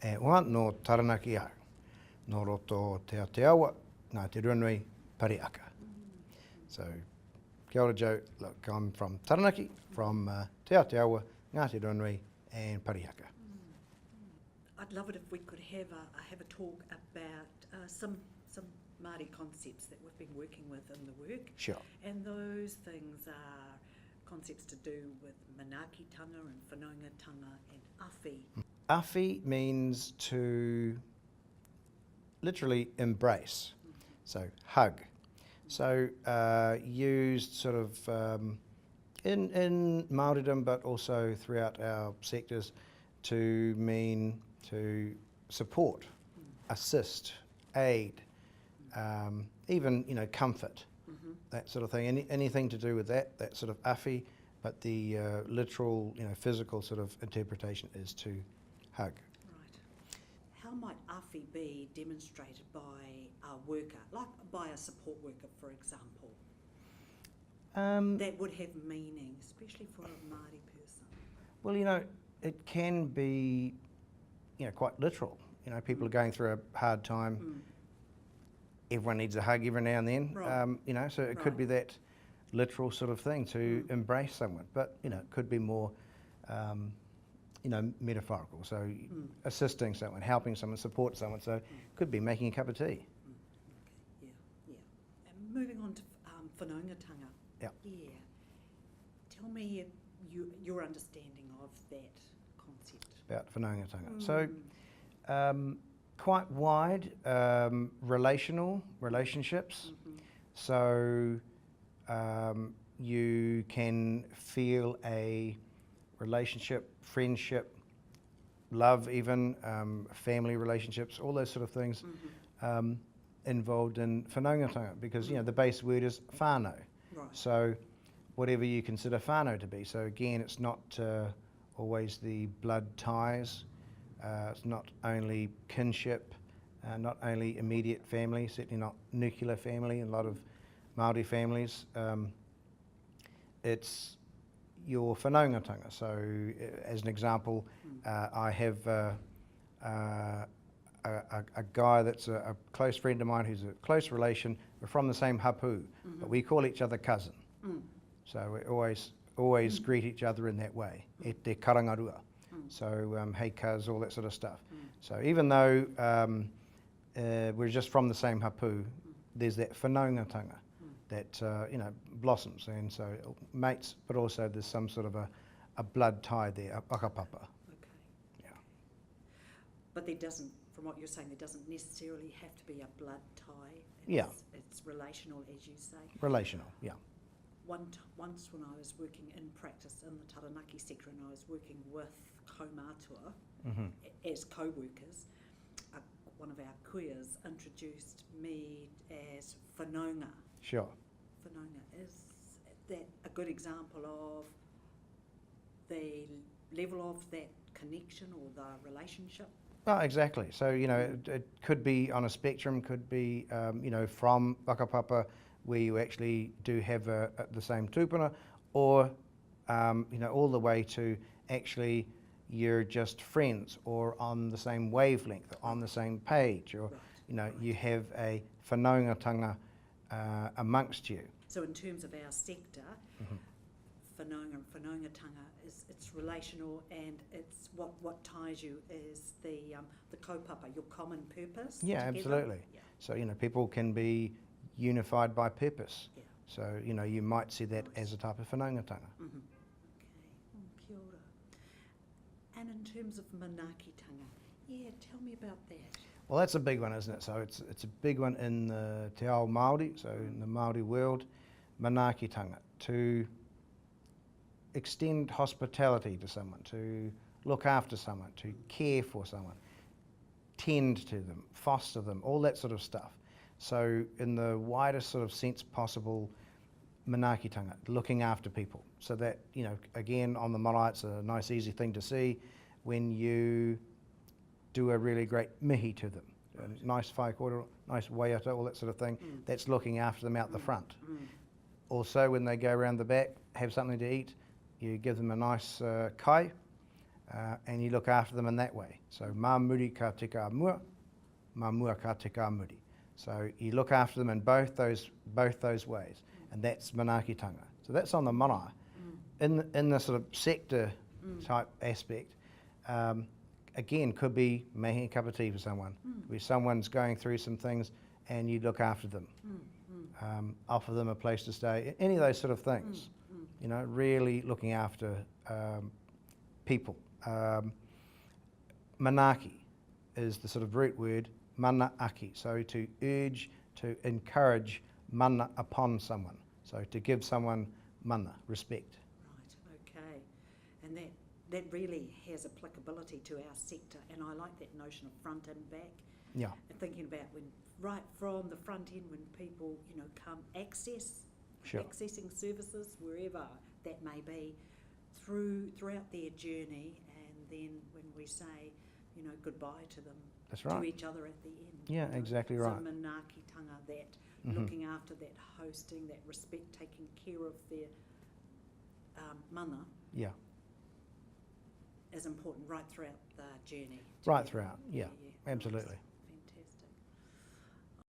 E oa no Taranaki au, no roto te Aotearoa, ngā te runui Pariaka. So, kia ora Joe, look, I'm from Taranaki, from te Aotearoa, ngā te runui and Pariaka. I'd love it if we could have a talk about some Māori concepts that we've been working with in the work. Sure. And those things are concepts to do with manaakitanga and whanaungatanga and awhi. Awhi means to literally embrace, so hug. So used sort of in Māoridom, but also throughout our sectors, to mean to support, assist, aid, even comfort, that sort of thing. Anything to do with that sort of awhi, but the literal, physical sort of interpretation is to hug. Right. How might awhi be demonstrated by a worker, like by a support worker, for example? That would have meaning, especially for a Māori person. Well, it can be, quite literal. People are going through a hard time. Everyone needs a hug every now and then. Right. So it could be that literal sort of thing to embrace someone, but it could be more, metaphorical. So assisting someone, helping someone, support someone. So it could be making a cup of tea. Okay. Yeah. And moving on to whanaungatanga. Yeah. Yeah. Tell me your understanding of that concept. About whanaungatanga. So quite wide, relationships. So you can feel a relationship, friendship, love even, family relationships, all those sort of things involved in whanaungatanga, because the base word is whānau. Right. So whatever you consider whānau to be. So again, it's not always the blood ties, it's not only kinship, not only immediate family, certainly not nuclear family in a lot of Māori families. It's your whanaungatanga. So as an example, I have a guy that's a close friend of mine who's a close relation. We're from the same hapu, but we call each other cousin. So we always greet each other in that way, e te karangarua. So hey cuz, all that sort of stuff. So even though we're just from the same hapu, there's that whanaungatanga that blossoms, and so mates, but also there's some sort of a blood tie there, a whakapapa. Okay. Yeah. But there doesn't, from what you're saying, there doesn't necessarily have to be a blood tie. It's relational, as you say. Relational, yeah. Once when I was working in practice in the Taranaki sector and I was working with kaumātua as co-workers, one of our kuias introduced me as whanaunga. Sure. Whanaunga, is that a good example of the level of that connection or the relationship? Oh, exactly. So, it could be on a spectrum, could be, from whakapapa, where you actually do have the same tūpuna, or, all the way to actually you're just friends or on the same wavelength, or on the same page, or, you have a whanaungatanga amongst you. So in terms of our sector, whanaunga and whanaungatanga it's relational, and it's what ties you is the kaupapa, your common purpose. Yeah, together. absolutely. Yeah. So people can be unified by purpose. Yeah. So you might see that as a type of whanaungatanga. Okay, kia ora. And in terms of manaakitanga, tell me about that. Well, that's a big one, isn't it? So it's a big one in the te ao Māori, so in the Māori world, manaakitanga, to extend hospitality to someone, to look after someone, to care for someone, tend to them, foster them, all that sort of stuff. So in the widest sort of sense possible, manaakitanga, looking after people. So that, again, on the marae, it's a nice easy thing to see when you do a really great mihi to them. A nice whaikoro, nice waiata, all that sort of thing. That's looking after them out the front. Also, when they go around the back, have something to eat, you give them a nice kai, and you look after them in that way. So mā muri ka te kā mua, mā mua ka te kā muri. So you look after them in both those ways, and that's manaakitanga. So that's on the marae. In the sort of sector type aspect, again, could be making a cup of tea for someone, where someone's going through some things and you look after them, offer them a place to stay, any of those sort of things. You know, really looking after people. Manaaki is the sort of root word, mana aki, so to urge, to encourage mana upon someone, so to give someone mana, respect. Right, okay. And that really has applicability to our sector, and I like that notion of front and back. Yeah. And thinking about when right from the front end, when people, come accessing services wherever that may be, throughout their journey, and then when we say, goodbye to them, That's right. to each other at the end. Yeah, exactly right. So manaakitanga, that looking after, that hosting, that respect, taking care of their mana. Yeah. Is important right throughout the journey. Right throughout, yeah, absolutely.